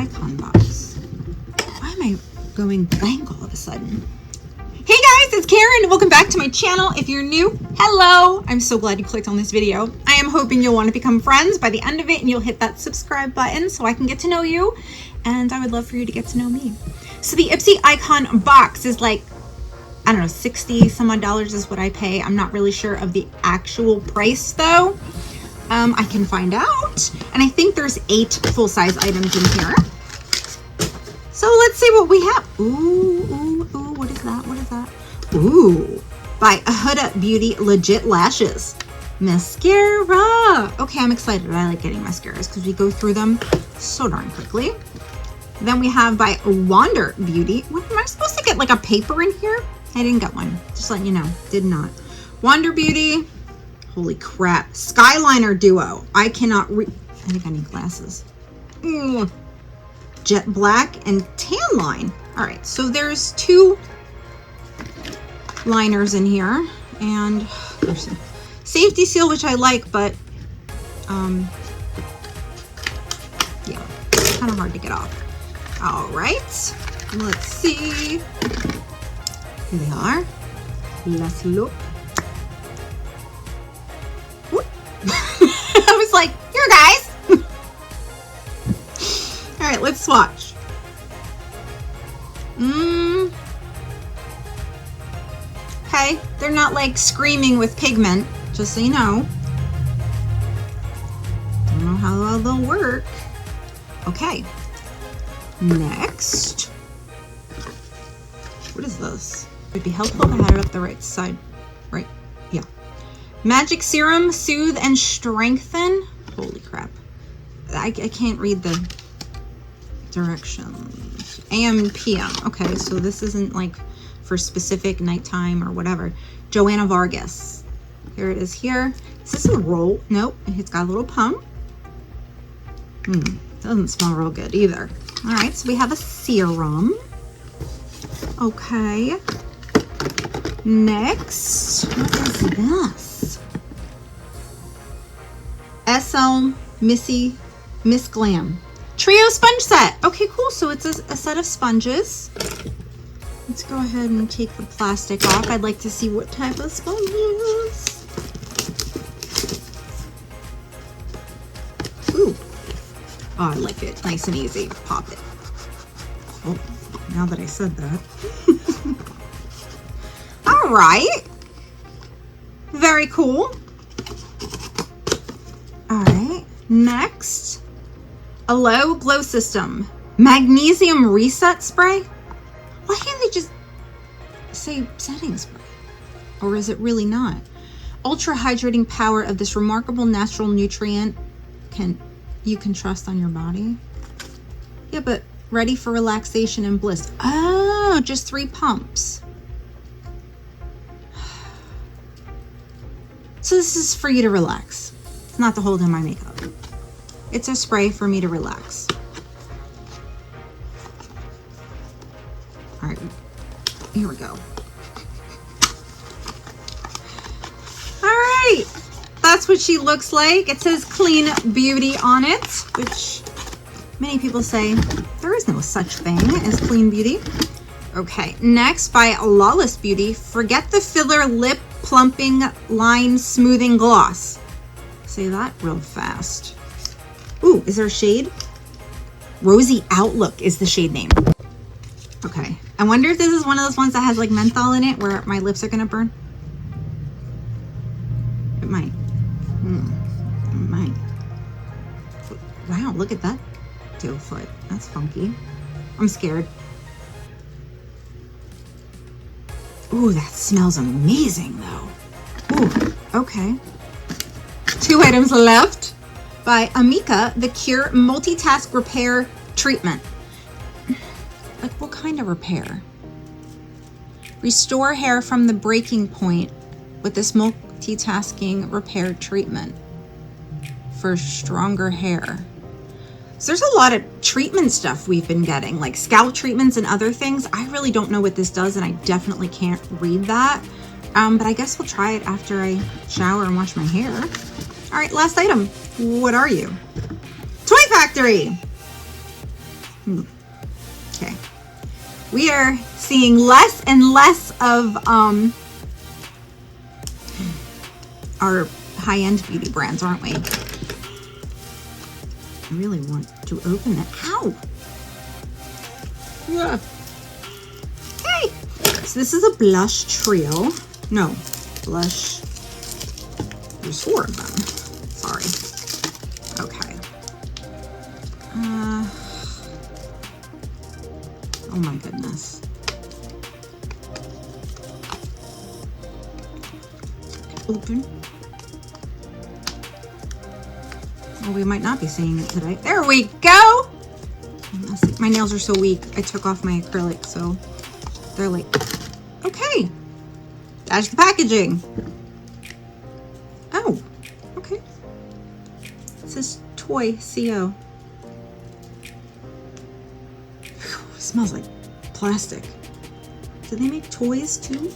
Icon box. Why am I going blank all of a sudden? Hey guys, it's Karen. Welcome back to my channel. If you're new, hello. I'm so glad you clicked on this video. I am hoping you'll want to become friends by the end of it and you'll hit that subscribe button so I can get to know you. And I would love for you to get to know me. So the Ipsy Icon box is like, I don't know, 60 some odd dollars is what I pay. I'm not really sure of the actual price though. I can find out. And I think there's 8 full-size items in here. So let's see what we have. Ooh, what is that? What is that? Ooh, by Huda Beauty Legit Lashes. Mascara. Okay, I'm excited. I like getting mascaras because we go through them so darn quickly. Then we have by Wander Beauty. What, am I supposed to get like a paper in here? I didn't get one. Just letting you know. Did not. Wander Beauty. Holy crap. Skyliner Duo. I cannot read. I think I need glasses. Jet Black and Tan Line. All right, so there's 2 liners in here, and there's a safety seal, which I like, but yeah, it's kind of hard to get off. All right, let's see. Here they are. Let's look. I was like, here guys. All right, let's swatch. Okay, they're not like screaming with pigment, just so you know. Don't know how well they'll work. Okay, next. What is this? It'd be helpful if I had it up the right side. Right, yeah. Magic Serum, Soothe and Strengthen. Holy crap. I can't read the directions. AM and PM. Okay, so this isn't like for specific nighttime or whatever. Joanna Vargas. Here it is here. Is this a roll? Nope. It's got a little pump. Doesn't smell real good either. All right, so we have a serum. Okay. Next, what is this? SL Miss Glam. Trio sponge set. Okay, cool. So it's a set of sponges. Let's go ahead and take the plastic off. I'd like to see what type of sponges. Ooh. Oh, I like it. Nice and easy. Pop it. Oh, now that I said that. All right. Very cool. All right. Next. Aloe Glow System Magnesium Reset Spray. Why can't they just say setting spray? Or is it really not? Ultra hydrating power of this remarkable natural nutrient you can trust on your body. Yeah, but ready for relaxation and bliss. Oh, just 3 pumps. So this is for you to relax. It's not to hold in my makeup. It's a spray for me to relax. All right, here we go. All right, that's what she looks like. It says Clean Beauty on it, which many people say there is no such thing as Clean Beauty. Okay, next by Lawless Beauty, Forget the Filler Lip Plumping Line Smoothing Gloss. Say that real fast. Ooh, is there a shade? Rosy Outlook is the shade name. Okay, I wonder if this is one of those ones that has like menthol in it where my lips are gonna burn. It might. It might. Wow, look at that tail foot. That's funky. I'm scared. Ooh, that smells amazing though. Ooh, okay. 2 items left. By Amika, the Cure Multitask Repair Treatment. Like what kind of repair? Restore hair from the breaking point with this multitasking repair treatment for stronger hair. So there's a lot of treatment stuff we've been getting, like scalp treatments and other things. I really don't know what this does, and I definitely can't read that. But I guess we'll try it after I shower and wash my hair. All right, last item. What are you? Toy Factory. Okay. We are seeing less and less of our high-end beauty brands, aren't we? I really want to open it. Ow! Yeah. Okay. So this is a blush trio. No, blush. There's 4 of them. Sorry. Okay. Oh my goodness. Open. Oh, we might not be seeing it today. There we go. My nails are so weak. I took off my acrylic, so they're like, okay. That's the packaging. Oh, okay. It says Toy CO. It smells like plastic. Do they make toys too?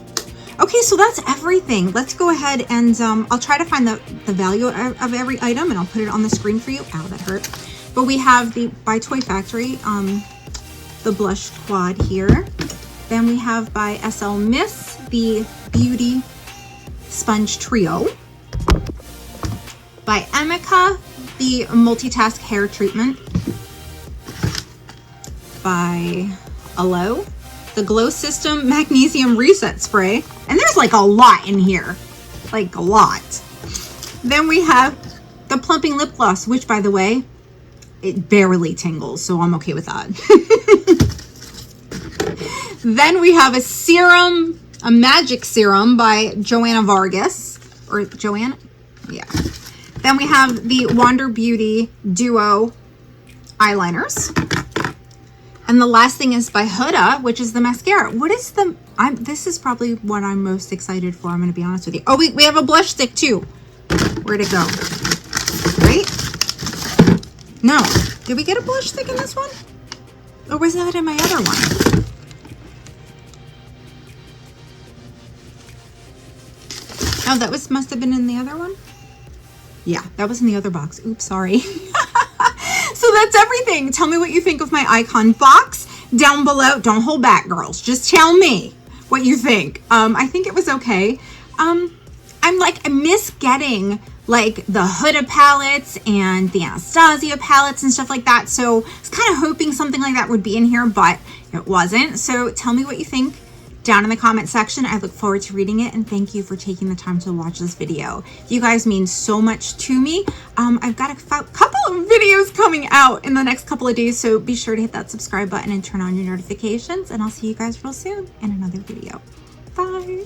Okay, so that's everything. Let's go ahead and I'll try to find the value of every item and I'll put it on the screen for you. Ow, that hurt. But we have the by Toy Factory, the blush quad here. Then we have by SL Miss, the Beauty Sponge Trio. By Emika, the Multitask Hair Treatment. By Alo, the Glow System Magnesium Reset Spray. And there's like a lot in here. Like a lot. Then we have the Plumping Lip Gloss, which by the way, it barely tingles, so I'm okay with that. Then we have a serum, a magic serum by Joanna Vargas. Or Joanna? Yeah. Then we have the Wander Beauty Duo eyeliners. And the last thing is by Huda, which is the mascara. What is the... this is probably what I'm most excited for, I'm going to be honest with you. Oh, we have a blush stick too. Where'd it go? Right? No. Did we get a blush stick in this one? Or was that in my other one? Oh, that must have been in the other one? Yeah, that was in the other box. Oops, sorry. So that's everything. Tell me what you think of my icon box down below. Don't hold back, girls. Just tell me what you think. I think it was okay. I miss getting like the Huda palettes and the Anastasia palettes and stuff like that. So I was kind of hoping something like that would be in here, but it wasn't. So tell me what you think down in the comment section. I look forward to reading it, and thank you for taking the time to watch this video. You guys mean so much to me. I've got a couple of videos coming out in the next couple of days, so be sure to hit that subscribe button and turn on your notifications, and I'll see you guys real soon in another video. Bye.